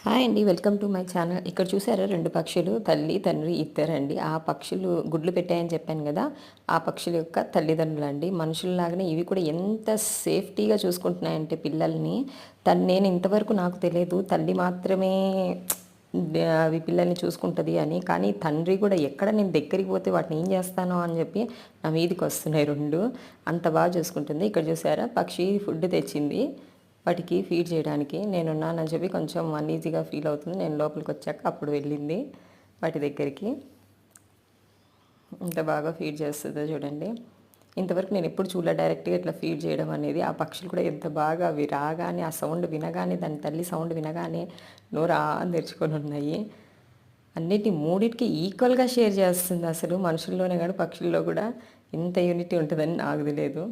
Hi అండి. Welcome to my channel. ఇక్కడ చూసారా 2 పక్షులు తల్లి, తండ్రి ఇద్దరండి. ఆ పక్షులు గుడ్లు పెట్టాయని చెప్పాను గదా! ఆ పక్షుల యొక్క తల్లిదండ్రులండి. మనుషుల్లాగానే ఇవి కూడా ఎంత సేఫ్టీగా చూసుకుంటున్నాయంటే పిల్లల్ని, నేను ఇంతవరకు నాకు తెలియదు తల్లి మాత్రమే అవి పిల్లల్ని చూసుకుంటది అని. కానీ తండ్రి కూడా ఎక్కడ నేను దగ్గరికి పోతే వాటిని ఏం చేస్తానో అని చెప్పి నా మీదకొస్తున్నాయి 2. అంత బాగా చూసుకుంటుంది. ఇక్కడ చూసారా పక్షి ఫుడ్ తెచ్చింది. వాటికి ఫీడ్ చేయడానికి నేనున్నానని చెప్పి కొంచెం అన్‌ఈజీగా ఫీల్ అవుతుంది. నేను లోపలికొచ్చాక అప్పుడు వెళ్ళింది వాటి దగ్గరికి. ఎంత బాగా ఫీడ్ చేస్తుందో చూడండి. ఇంతవరకు నేను ఎప్పుడు చూడలే డైరెక్ట్‌గా ఇట్లా ఫీడ్ చేయడం అనేది. ఆ పక్షులు కూడా ఎంత బాగా అవి రాగానే ఆ సౌండ్ వినగానే దాని తల్లి సౌండ్ వినగానే నోరు అని తెరుచుకొని ఉన్నాయి. మూడిటికి ఈక్వల్‌గా షేర్ చేస్తుంది అసలు. మనుషుల్లోనే కాదు పక్షుల్లో కూడా ఇంత యూనిటీ ఉంటుందని నాకు తెలియదు.